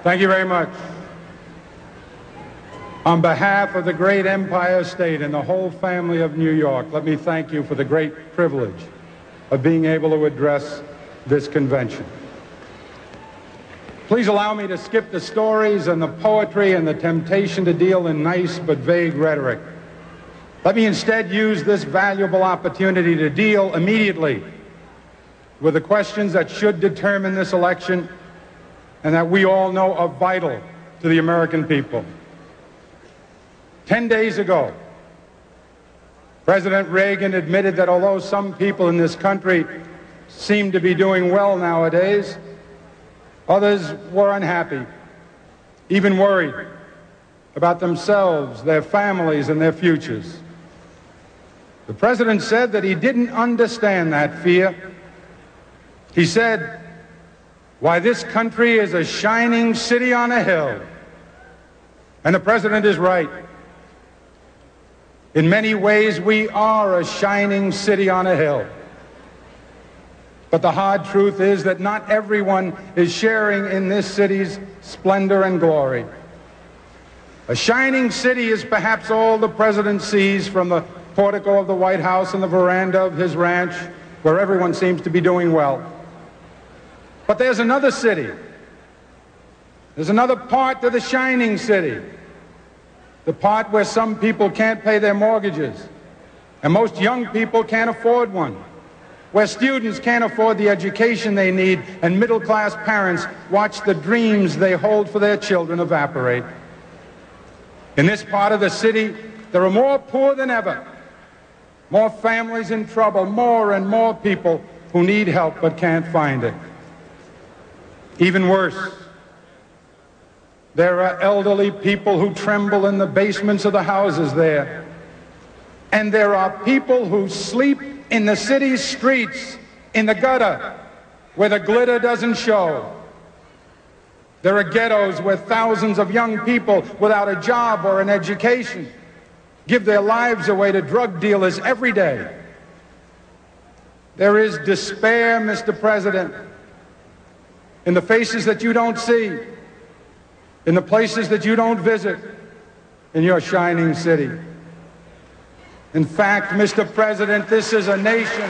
Thank you very much. On behalf of the great Empire State and the whole family of New York, let me thank you for the great privilege of being able to address this convention. Please allow me to skip the stories and the poetry and the temptation to deal in nice but vague rhetoric. Let me instead use this valuable opportunity to deal immediately with the questions that should determine this election and that we all know are vital to the American people. 10 days ago, President Reagan admitted that although some people in this country seem to be doing well nowadays, others were unhappy, even worried about themselves, their families, and their futures. The president said that he didn't understand that fear. He said, "Why, this country is a shining city on a hill." And the president is right. In many ways, we are a shining city on a hill. But the hard truth is that not everyone is sharing in this city's splendor and glory. A shining city is perhaps all the president sees from the portico of the White House and the veranda of his ranch, where everyone seems to be doing well. But there's another city. There's another part to the shining city. The part where some people can't pay their mortgages, and most young people can't afford one. Where students can't afford the education they need, and middle-class parents watch the dreams they hold for their children evaporate. In this part of the city, there are more poor than ever, more families in trouble, more and more people who need help but can't find it. Even worse, there are elderly people who tremble in the basements of the houses there. And there are people who sleep in the city's streets, in the gutter, where the glitter doesn't show. There are ghettos where thousands of young people without a job or an education give their lives away to drug dealers every day. There is despair, Mr. President, in the faces that you don't see, in the places that you don't visit, in your shining city. In fact, Mr. President, this is a nation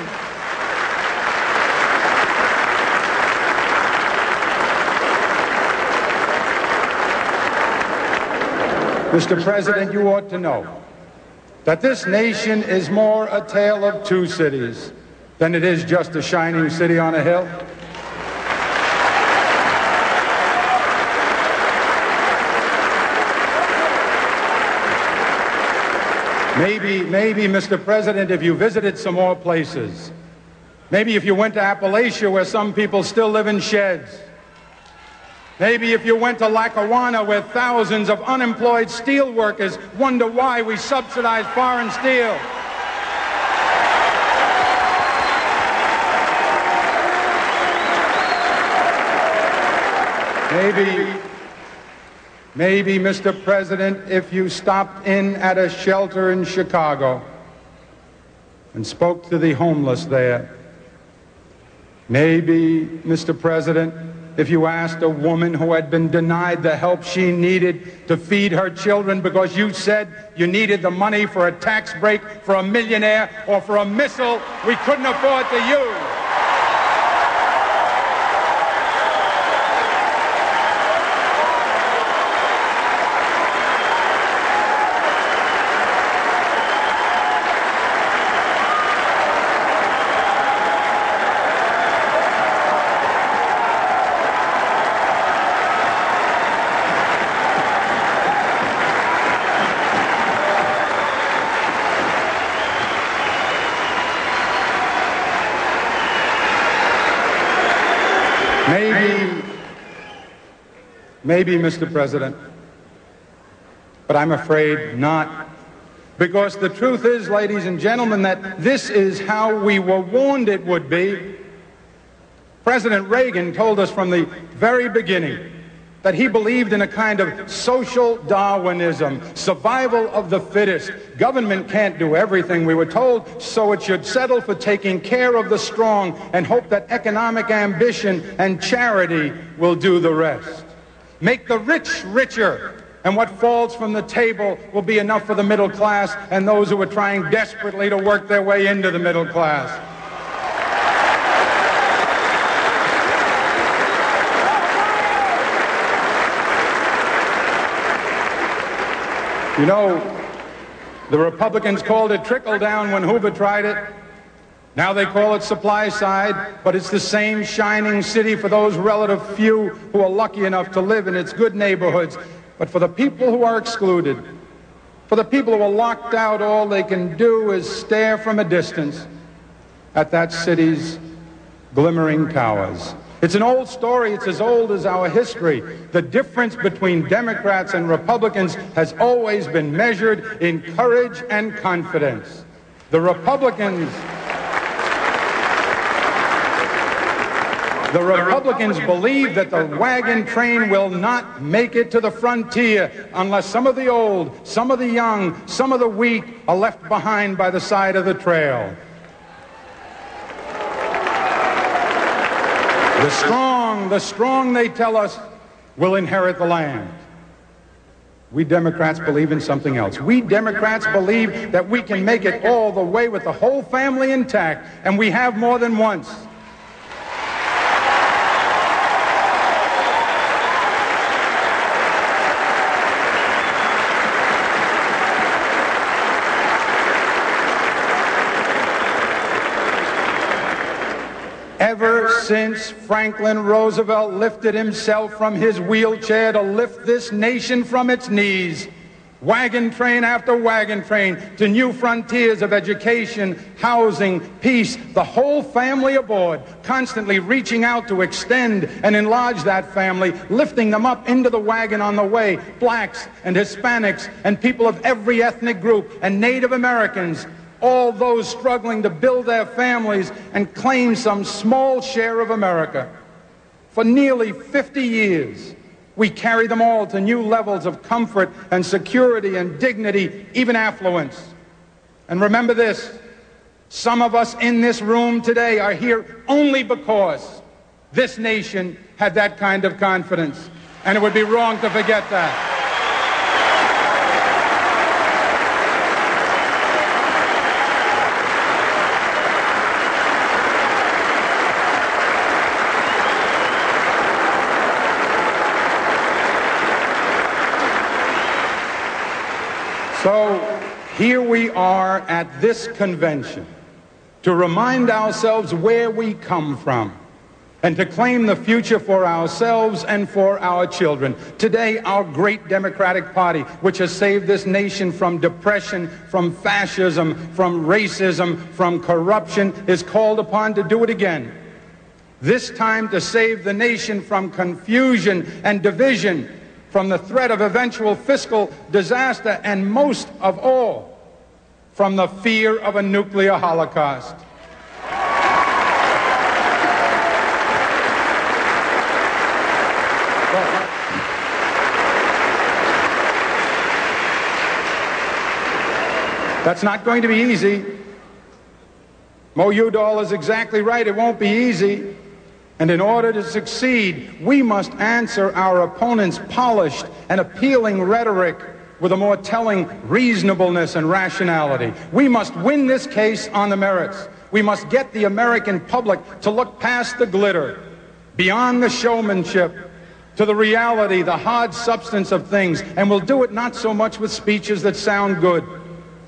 Mr. President, you ought to know that this nation is more a tale of two cities than it is just a shining city on a hill. Maybe, Mr. President, if you visited some more places, maybe if you went to Appalachia where some people still live in sheds, maybe if you went to Lackawanna where thousands of unemployed steel workers wonder why we subsidize foreign steel. Maybe, Mr. President, if you stopped in at a shelter in Chicago and spoke to the homeless there. Maybe, Mr. President, if you asked a woman who had been denied the help she needed to feed her children because you said you needed the money for a tax break for a millionaire or for a missile we couldn't afford to use. Maybe, Mr. President, but I'm afraid not. Because the truth is, ladies and gentlemen, that this is how we were warned it would be. President Reagan told us from the very beginning that he believed in a kind of social Darwinism, survival of the fittest. Government can't do everything, we were told, so it should settle for taking care of the strong and hope that economic ambition and charity will do the rest. make the rich richer, and what falls from the table will be enough for the middle class and those who are trying desperately to work their way into the middle class. You know, the Republicans called it trickle down when Hoover tried it. Now they call it supply side, but it's the same shining city for those relative few who are lucky enough to live in its good neighborhoods. But for the people who are excluded, for the people who are locked out, all they can do is stare from a distance at that city's glimmering towers. It's an old story. It's as old as our history. The difference between Democrats and Republicans has always been measured in courage and confidence. The Republicans believe that the wagon train will not make it to the frontier unless some of the old, some of the young, some of the weak are left behind by the side of the trail. The strong, they tell us, will inherit the land. We Democrats believe in something else. We Democrats believe that we can make it all the way with the whole family intact, and we have more than once. Ever since Franklin Roosevelt lifted himself from his wheelchair to lift this nation from its knees, wagon train after wagon train to new frontiers of education, housing, peace, the whole family aboard, constantly reaching out to extend and enlarge that family, lifting them up into the wagon on the way, blacks and Hispanics and people of every ethnic group and Native Americans, all those struggling to build their families and claim some small share of America. For nearly 50 years, we carry them all to new levels of comfort and security and dignity, even affluence. And remember this, some of us in this room today are here only because this nation had that kind of confidence, and it would be wrong to forget that. So here we are at this convention to remind ourselves where we come from and to claim the future for ourselves and for our children. Today, our great Democratic Party, which has saved this nation from depression, from fascism, from racism, from corruption, is called upon to do it again. This time to save the nation from confusion and division, from the threat of eventual fiscal disaster, and most of all, from the fear of a nuclear holocaust. That's not going to be easy. Mo Udall is exactly right. It won't be easy. And in order to succeed, we must answer our opponents' polished and appealing rhetoric with a more telling reasonableness and rationality. We must win this case on the merits. We must get the American public to look past the glitter, beyond the showmanship, to the reality, the hard substance of things. And we'll do it not so much with speeches that sound good,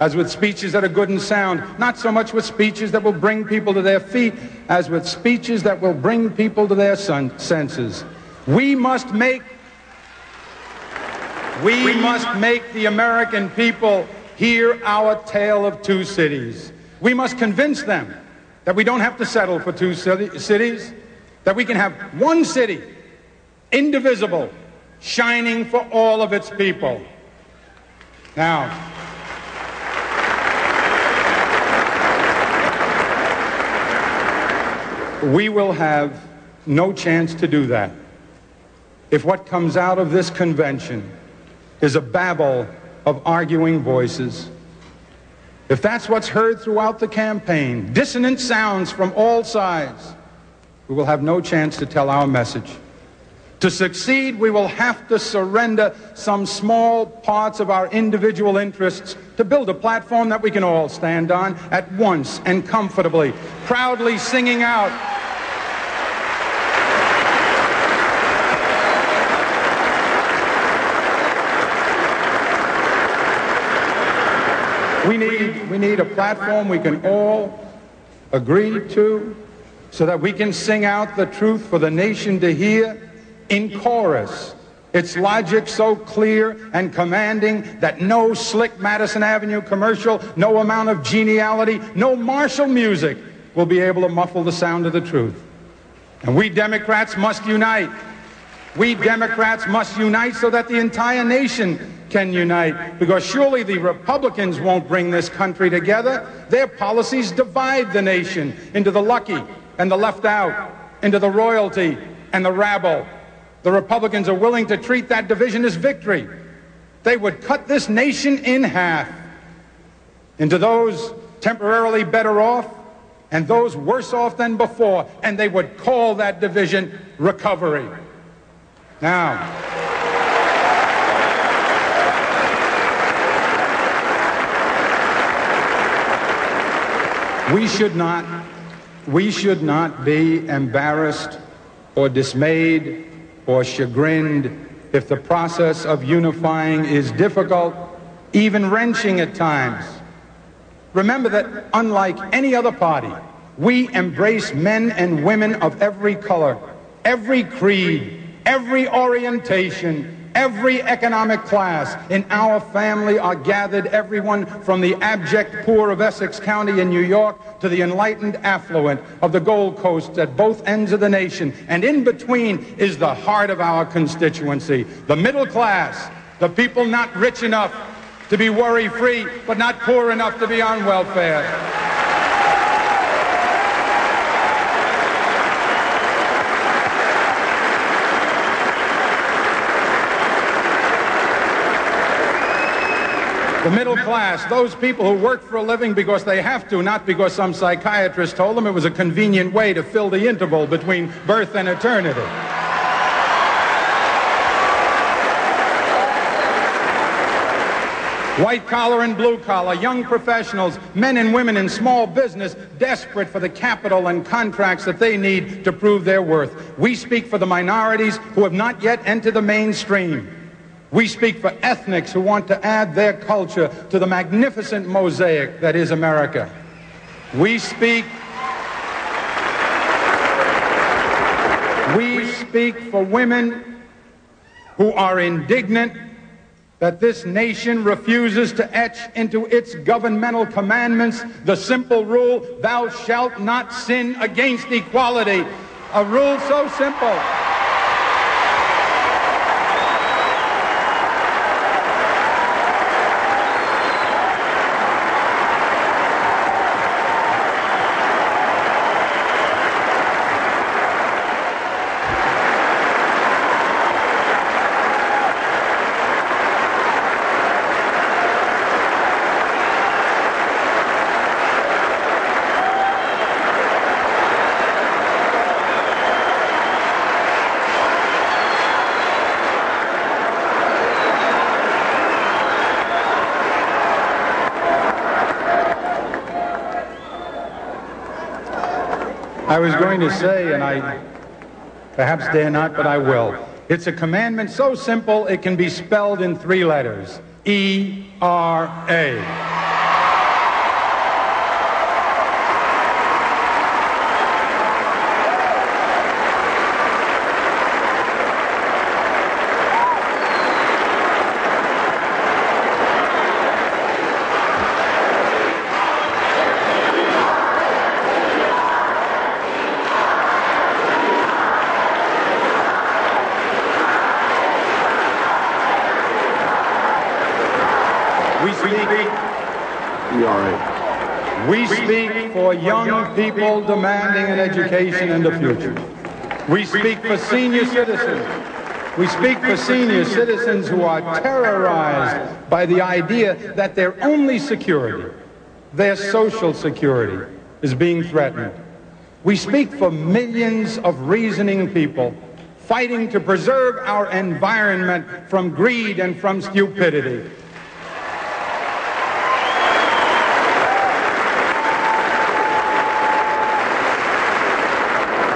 as with speeches that are good and sound, not so much with speeches that will bring people to their feet, as with speeches that will bring people to their senses. We must make the American people hear our tale of two cities. We must convince them that we don't have to settle for two cities, that we can have one city, indivisible, shining for all of its people. Now, we will have no chance to do that if what comes out of this convention is a babble of arguing voices. If that's what's heard throughout the campaign, dissonant sounds from all sides, we will have no chance to tell our message, To succeed, we will have to surrender some small parts of our individual interests to build a platform that we can all stand on at once and comfortably, proudly singing out, we need a platform we can all agree to so that we can sing out the truth for the nation to hear in chorus. Its logic so clear and commanding that no slick Madison Avenue commercial, no amount of geniality, no martial music will be able to muffle the sound of the truth. And we Democrats must unite. We Democrats must unite so that the entire nation can unite, because surely the Republicans won't bring this country together. Their policies divide the nation into the lucky and the left out, into the royalty and the rabble. The Republicans are willing to treat that division as victory. They would cut this nation in half into those temporarily better off and those worse off than before, and they would call that division recovery. Now, we should not be embarrassed or dismayed or chagrined if the process of unifying is difficult, even wrenching at times. Remember that unlike any other party, we embrace men and women of every color, every creed, every orientation, every economic class. In our family are gathered everyone from the abject poor of Essex County in New York to the enlightened affluent of the Gold Coast at both ends of the nation. And in between is the heart of our constituency, the middle class, the people not rich enough to be worry-free, but not poor enough to be on welfare. The middle class, those people who work for a living because they have to, not because some psychiatrist told them it was a convenient way to fill the interval between birth and eternity. White collar and blue collar, young professionals, men and women in small business, desperate for the capital and contracts that they need to prove their worth. We speak for the minorities who have not yet entered the mainstream. We speak for ethnics who want to add their culture to the magnificent mosaic that is America. We speak for women who are indignant that this nation refuses to etch into its governmental commandments the simple rule, thou shalt not sin against equality. A rule so simple. I was going to say, and I perhaps dare not, but I will. It's a commandment so simple it can be spelled in 3 letters. E-R-A. We speak for young people demanding an education and a future. We speak for senior citizens. We speak for senior citizens who are terrorized by the idea that their only security, their social security, is being threatened. We speak for millions of reasoning people, fighting to preserve our environment from greed and from stupidity.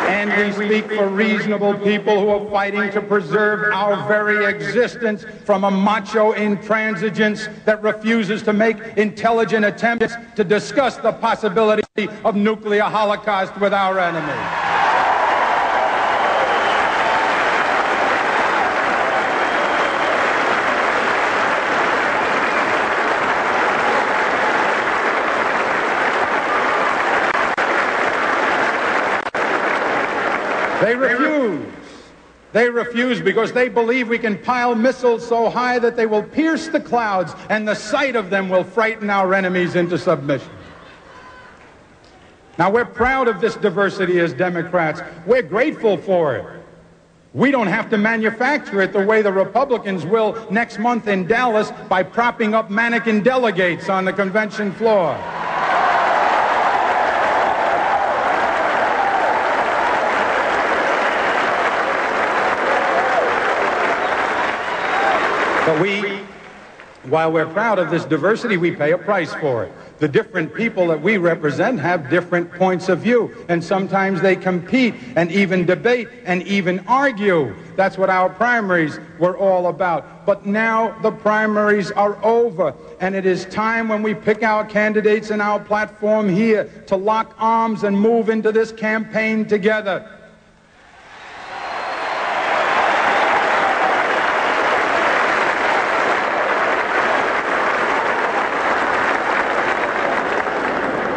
And we speak for reasonable people who are fighting to preserve our very existence from a macho intransigence that refuses to make intelligent attempts to discuss the possibility of nuclear holocaust with our enemy. They refuse because they believe we can pile missiles so high that they will pierce the clouds, and the sight of them will frighten our enemies into submission. Now, we're proud of this diversity as Democrats. We're grateful for it. We don't have to manufacture it the way the Republicans will next month in Dallas by propping up mannequin delegates on the convention floor. But while we're proud of this diversity, we pay a price for it. The different people that we represent have different points of view, and sometimes they compete and even debate and even argue. That's what our primaries were all about. But now the primaries are over, and it is time when we pick our candidates in our platform here to lock arms and move into this campaign together.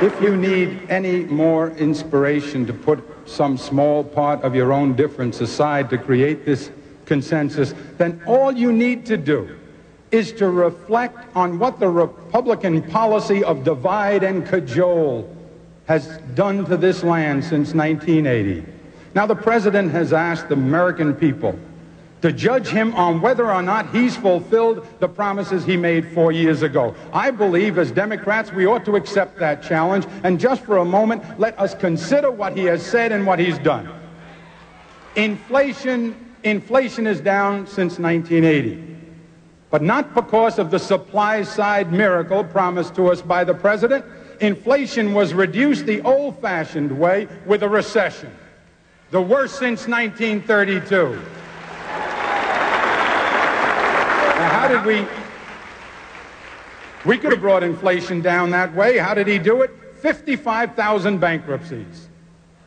If you need any more inspiration to put some small part of your own difference aside to create this consensus, then all you need to do is to reflect on what the Republican policy of divide and cajole has done to this land since 1980. Now, the president has asked the American people to judge him on whether or not he's fulfilled the promises he made 4 years ago. I believe as Democrats we ought to accept that challenge, and just for a moment let us consider what he has said and what he's done. Inflation is down since 1980, but not because of the supply side miracle promised to us by the president. Inflation was reduced the old-fashioned way, with a recession, the worst since 1932. Now, how did we could have brought inflation down that way. How did he do it? 55,000 bankruptcies,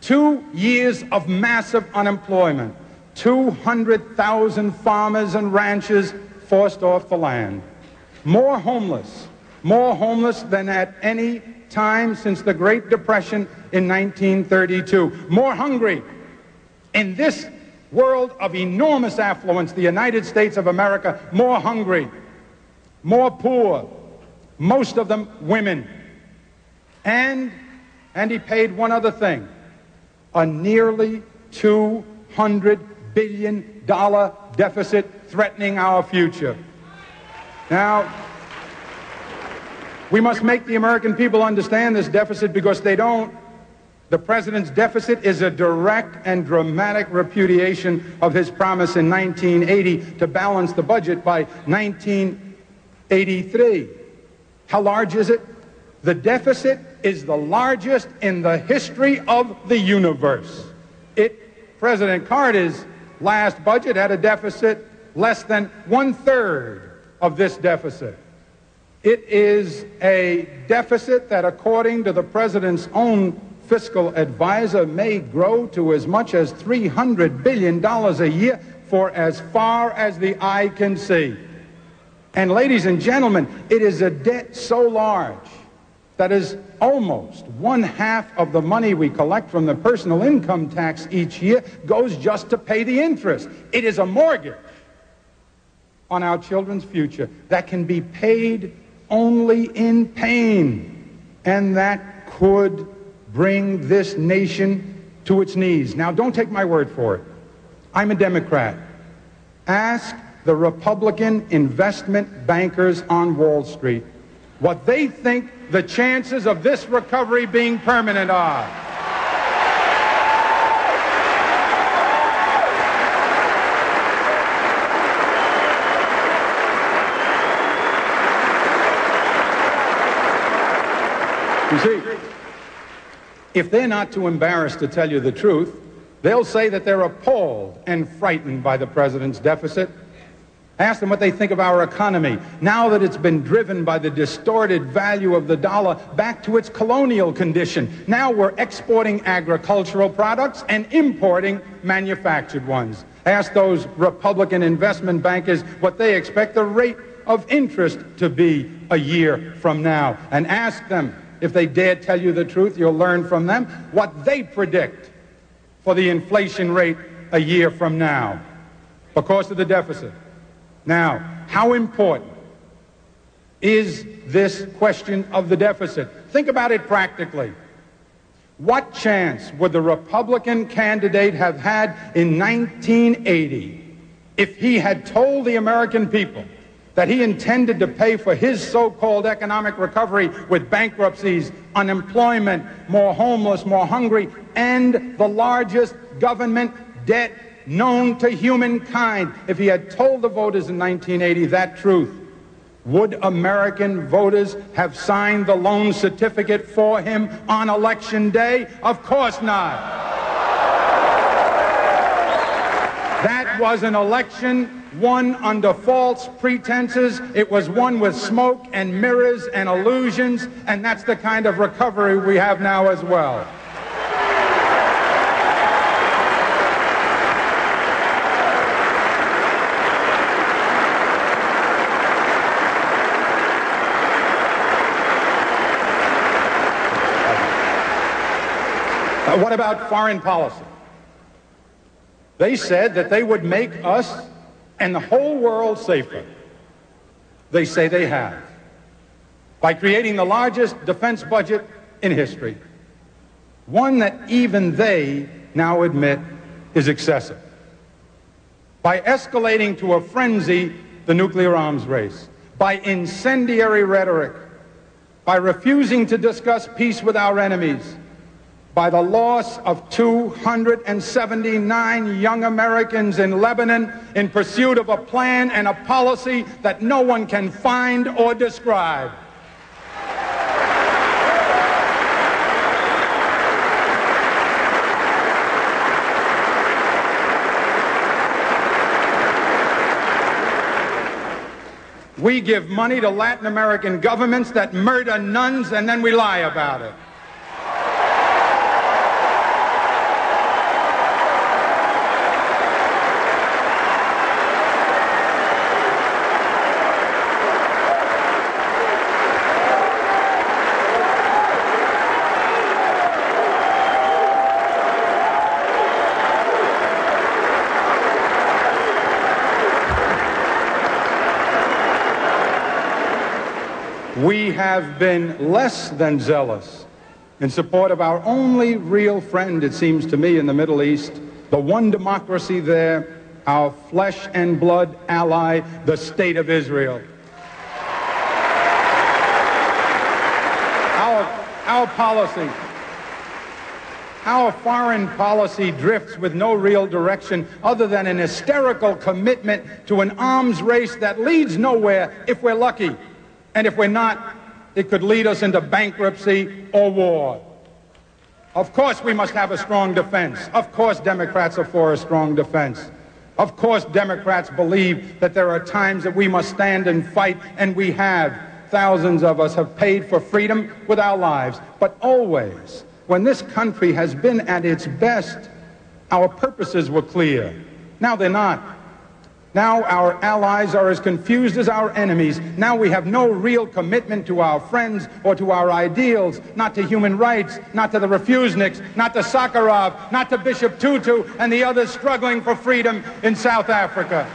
2 years of massive unemployment, 200,000 farmers and ranchers forced off the land, more homeless than at any time since the Great Depression in 1932, more hungry. In this world of enormous affluence, the United States of America, more hungry, more poor, most of them women. And he paid one other thing, a nearly $200 billion deficit threatening our future. Now, we must make the American people understand this deficit, because they don't. The president's deficit is a direct and dramatic repudiation of his promise in 1980 to balance the budget by 1983. How large is it? The deficit is the largest in the history of the universe. President Carter's last budget had a deficit less than 1/3 of this deficit. It is a deficit that, according to the president's own fiscal advisor, may grow to as much as $300 billion a year for as far as the eye can see. And ladies and gentlemen, it is a debt so large that is almost 1/2 of the money we collect from the personal income tax each year goes just to pay the interest. It is a mortgage on our children's future that can be paid only in pain, and that could bring this nation to its knees. Now, don't take my word for it. I'm a Democrat. Ask the Republican investment bankers on Wall Street what they think the chances of this recovery being permanent are. You see, if they're not too embarrassed to tell you the truth, they'll say that they're appalled and frightened by the president's deficit. Ask them what they think of our economy now that it's been driven by the distorted value of the dollar back to its colonial condition. Now we're exporting agricultural products and importing manufactured ones. Ask those Republican investment bankers what they expect the rate of interest to be a year from now. And ask them, if they dare tell you the truth, you'll learn from them what they predict for the inflation rate a year from now because of the deficit. Now, how important is this question of the deficit? Think about it practically. What chance would the Republican candidate have had in 1980 if he had told the American people that he intended to pay for his so-called economic recovery with bankruptcies, unemployment, more homeless, more hungry, and the largest government debt known to humankind? If he had told the voters in 1980 that truth, would American voters have signed the loan certificate for him on Election Day? Of course not. That was an election won under false pretenses. It was won with smoke and mirrors and illusions, and that's the kind of recovery we have now as well. What about foreign policy? They said that they would make us and the whole world safer. They say they have, by creating the largest defense budget in history, one that even they now admit is excessive, by escalating to a frenzy the nuclear arms race, by incendiary rhetoric, by refusing to discuss peace with our enemies, by the loss of 279 young Americans in Lebanon in pursuit of a plan and a policy that no one can find or describe. We give money to Latin American governments that murder nuns, and then we lie about it. We have been less than zealous in support of our only real friend, it seems to me, in the Middle East, the one democracy there, our flesh and blood ally, the State of Israel. Our policy, our foreign policy drifts with no real direction other than an hysterical commitment to an arms race that leads nowhere if we're lucky. And if we're not, it could lead us into bankruptcy or war. Of course we must have a strong defense. Of course Democrats are for a strong defense. Of course Democrats believe that there are times that we must stand and fight, and we have. Thousands of us have paid for freedom with our lives. But always, when this country has been at its best, our purposes were clear. Now they're not. Now our allies are as confused as our enemies. Now we have no real commitment to our friends or to our ideals, not to human rights, not to the refuseniks, not to Sakharov, not to Bishop Tutu and the others struggling for freedom in South Africa.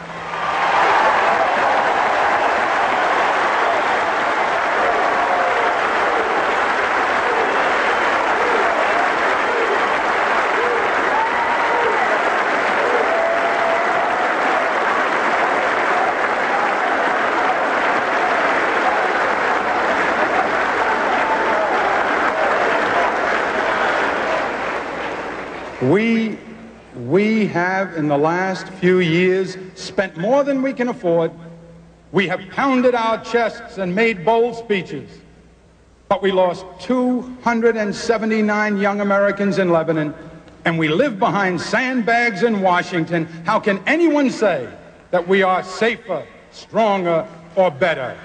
We have, in the last few years, spent more than we can afford. We have pounded our chests and made bold speeches. But we lost 279 young Americans in Lebanon, and we live behind sandbags in Washington. How can anyone say that we are safer, stronger, or better?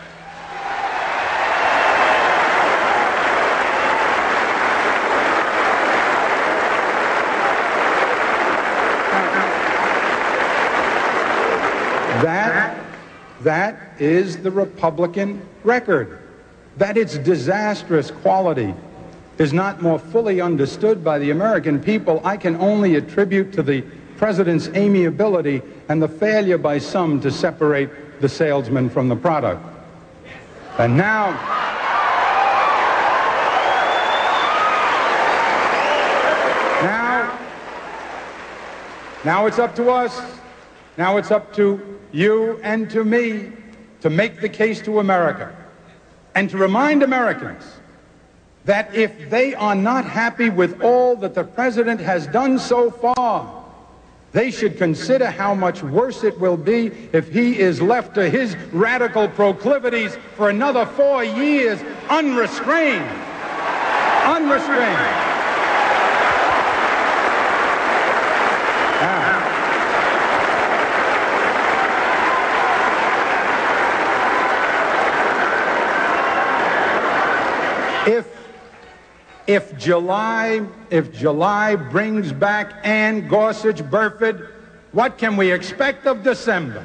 That is the Republican record. That its disastrous quality is not more fully understood by the American people, I can only attribute to the president's amiability and the failure by some to separate the salesman from the product. And now it's up to us. Now it's up to you and to me to make the case to America and to remind Americans that if they are not happy with all that the president has done so far, they should consider how much worse it will be if he is left to his radical proclivities for another 4 years unrestrained. Unrestrained. If July brings back Ann Gorsuch Burford, what can we expect of December?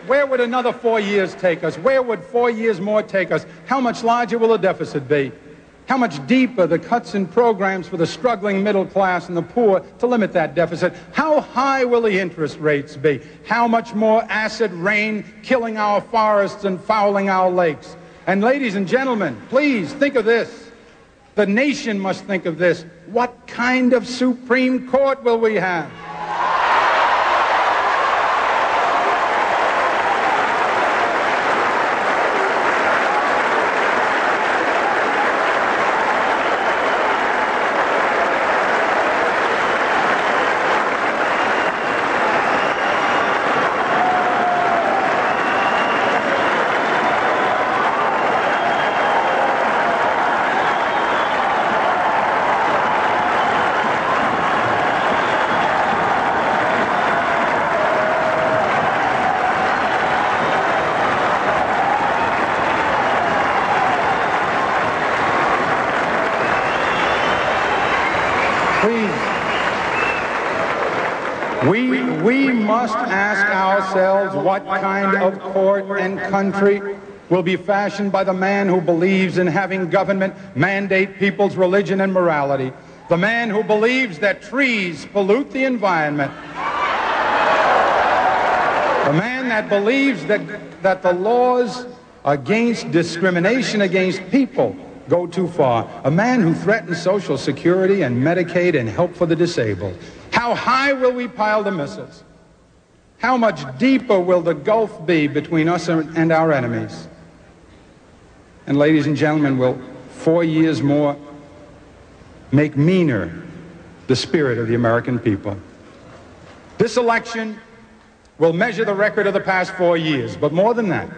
Where would another 4 years take us? Where would 4 years more take us? How much larger will the deficit be? How much deeper the cuts in programs for the struggling middle class and the poor to limit that deficit? How high will the interest rates be? How much more acid rain killing our forests and fouling our lakes? And ladies and gentlemen, please think of this. The nation must think of this. What kind of Supreme Court will we have? We must ask ourselves what kind of court and country will be fashioned by the man who believes in having government mandate people's religion and morality, the man who believes that trees pollute the environment, the man that believes that the laws against discrimination against people go too far, a man who threatens Social Security and Medicaid and help for the disabled. How high will we pile the missiles? How much deeper will the gulf be between us and our enemies? And ladies and gentlemen, will 4 years more make meaner the spirit of the American people? This election will measure the record of the past 4 years, but more than that,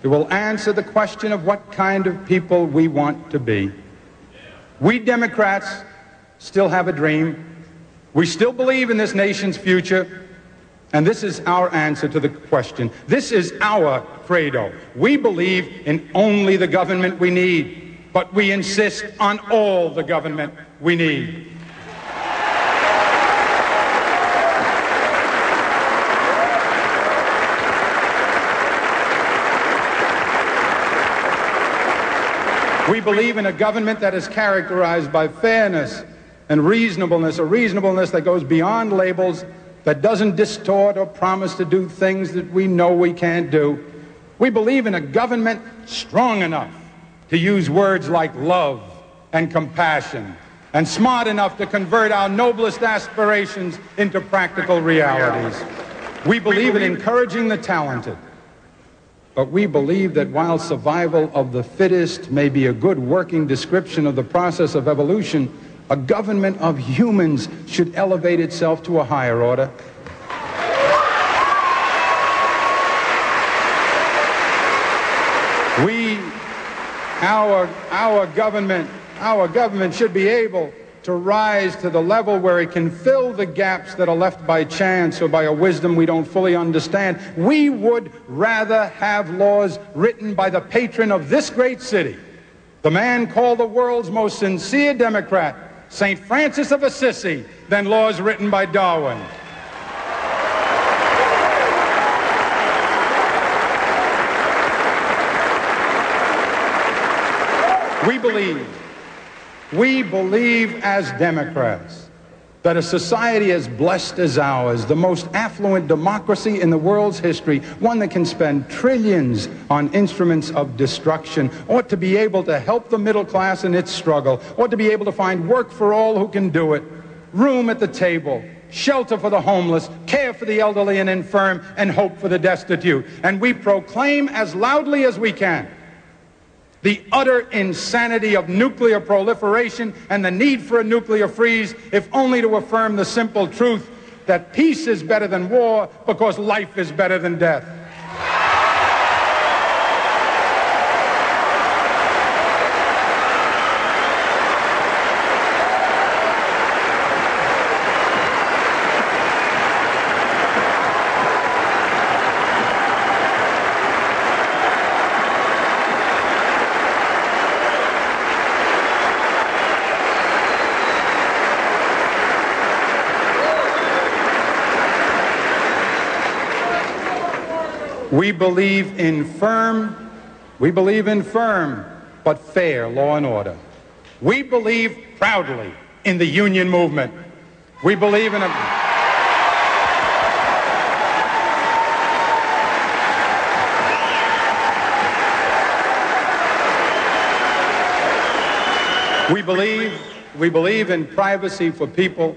it will answer the question of what kind of people we want to be. We Democrats still have a dream. We still believe in this nation's future, and this is our answer to the question. This is our credo. We believe in only the government we need, but we insist on all the government we need. We believe in a government that is characterized by fairness and reasonableness, a reasonableness that goes beyond labels, that doesn't distort or promise to do things that we know we can't do. We believe in a government strong enough to use words like love and compassion, and smart enough to convert our noblest aspirations into practical realities. We believe in encouraging the talented But we believe that while survival of the fittest may be a good working description of the process of evolution, a government of humans should elevate itself to a higher order. Our government should be able to rise to the level where it can fill the gaps that are left by chance or by a wisdom we don't fully understand. We would rather have laws written by the patron of this great city, the man called the world's most sincere Democrat, St. Francis of Assisi, than laws written by Darwin. We believe as Democrats that a society as blessed as ours, the most affluent democracy in the world's history, one that can spend trillions on instruments of destruction, ought to be able to help the middle class in its struggle, ought to be able to find work for all who can do it, room at the table, shelter for the homeless, care for the elderly and infirm, and hope for the destitute. And we proclaim as loudly as we can the utter insanity of nuclear proliferation and the need for a nuclear freeze, if only to affirm the simple truth that peace is better than war because life is better than death. We believe in firm but fair law and order. We believe proudly in the union movement. We believe in We believe in privacy for people,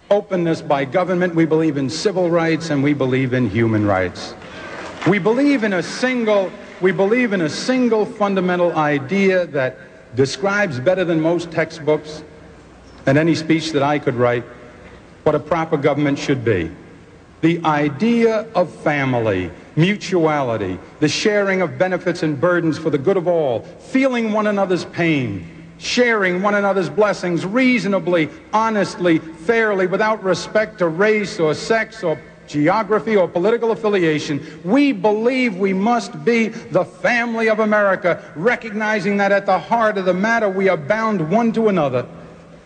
openness by government. We believe in civil rights, and we believe in human rights. We believe in a single fundamental idea that describes better than most textbooks and any speech that I could write what a proper government should be. The idea of family, mutuality, the sharing of benefits and burdens for the good of all, feeling one another's pain, sharing one another's blessings reasonably, honestly, fairly, without respect to race or sex or geography or political affiliation. We believe we must be the family of America, recognizing that at the heart of the matter we are bound one to another,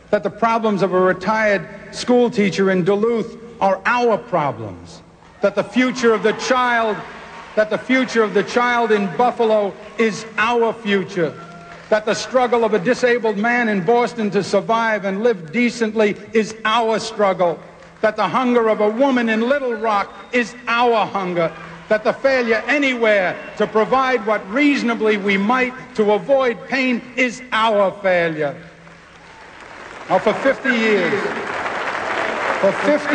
that the problems of a retired school teacher in Duluth are our problems, that the future of the child in Buffalo is our future, that the struggle of a disabled man in Boston to survive and live decently is our struggle, that the hunger of a woman in Little Rock is our hunger, that the failure anywhere to provide what reasonably we might to avoid pain is our failure. Now, for 50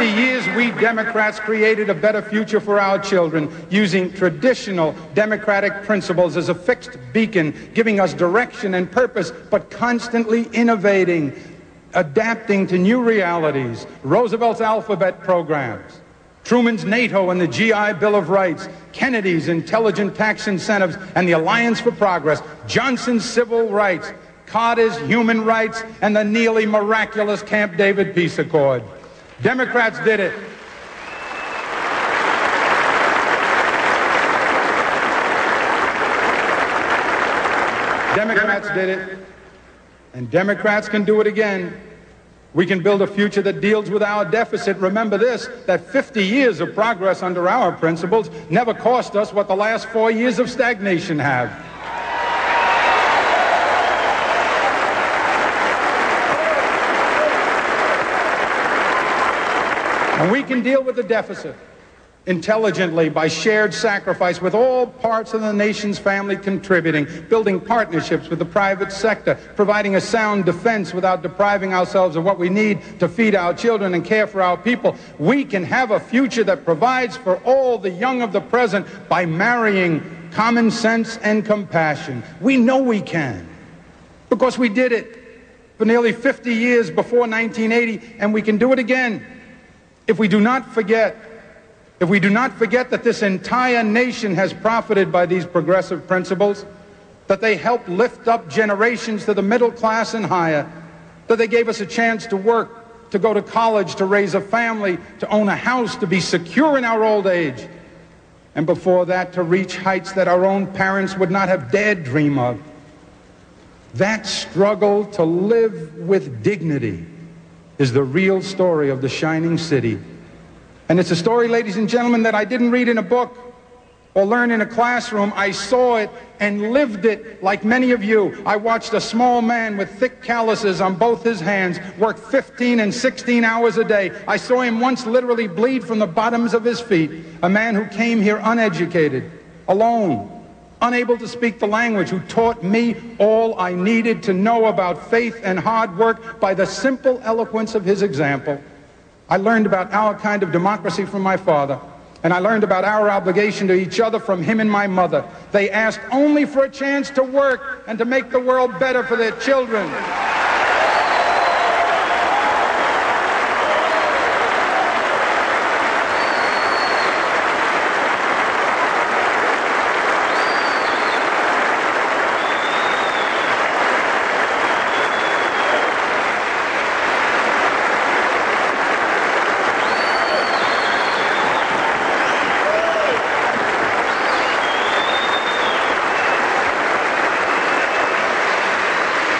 years, we Democrats created a better future for our children using traditional democratic principles as a fixed beacon, giving us direction and purpose, but constantly innovating, adapting to new realities. Roosevelt's alphabet programs, Truman's NATO and the GI Bill of Rights, Kennedy's intelligent tax incentives and the Alliance for Progress, Johnson's civil rights, Carter's human rights, and the nearly miraculous Camp David peace accord. Democrats did it. Democrats did it, and Democrats can do it again. We can build a future that deals with our deficit. Remember this, that 50 years of progress under our principles never cost us what the last 4 years of stagnation have. And we can deal with the deficit intelligently by shared sacrifice with all parts of the nation's family contributing, building partnerships with the private sector, providing a sound defense without depriving ourselves of what we need to feed our children and care for our people. We can have a future that provides for all the young of the present by marrying common sense and compassion. We know we can, because we did it for nearly 50 years before 1980, and we can do it again if we do not forget that this entire nation has profited by these progressive principles, that they helped lift up generations to the middle class and higher, that they gave us a chance to work, to go to college, to raise a family, to own a house, to be secure in our old age, and before that, to reach heights that our own parents would not have dared dream of. That struggle to live with dignity is the real story of the shining city. And it's a story, ladies and gentlemen, that I didn't read in a book or learn in a classroom. I saw it and lived it like many of you. I watched a small man with thick calluses on both his hands work 15 and 16 hours a day. I saw him once literally bleed from the bottoms of his feet. A man who came here uneducated, alone, unable to speak the language, who taught me all I needed to know about faith and hard work by the simple eloquence of his example. I learned about our kind of democracy from my father, and I learned about our obligation to each other from him and my mother. They asked only for a chance to work and to make the world better for their children.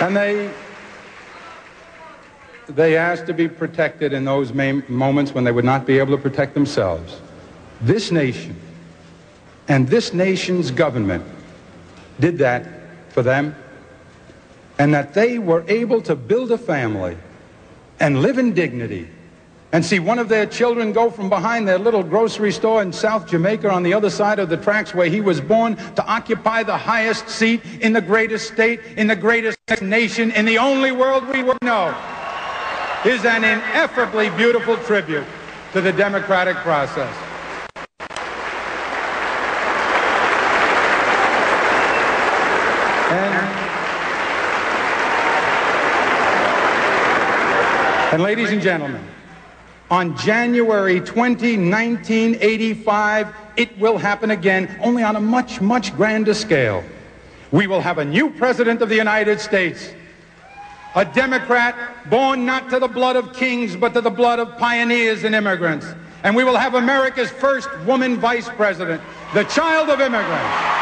And they asked to be protected in those moments when they would not be able to protect themselves. This nation and this nation's government did that for them, and that they were able to build a family and live in dignity and see one of their children go from behind their little grocery store in South Jamaica on the other side of the tracks where he was born to occupy the highest seat in the greatest state, in the greatest nation, in the only world we know, is an ineffably beautiful tribute to the democratic process. And ladies and gentlemen, on January 20, 1985, it will happen again, only on a much, much grander scale. We will have a new president of the United States, a Democrat born not to the blood of kings, but to the blood of pioneers and immigrants. And we will have America's first woman vice president, the child of immigrants.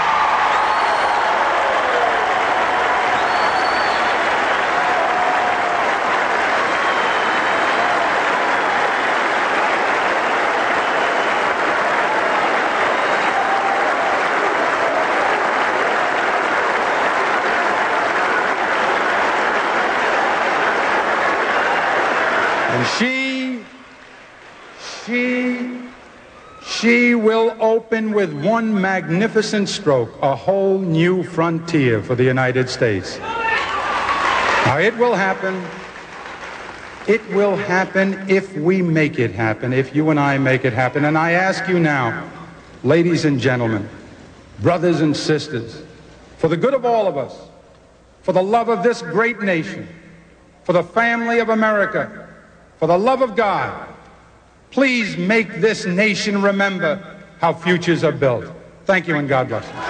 She will open with one magnificent stroke a whole new frontier for the United States. Now, it will happen. It will happen if we make it happen, if you and I make it happen. And I ask you now, ladies and gentlemen, brothers and sisters, for the good of all of us, for the love of this great nation, for the family of America, for the love of God, please make this nation remember how futures are built. Thank you, and God bless you.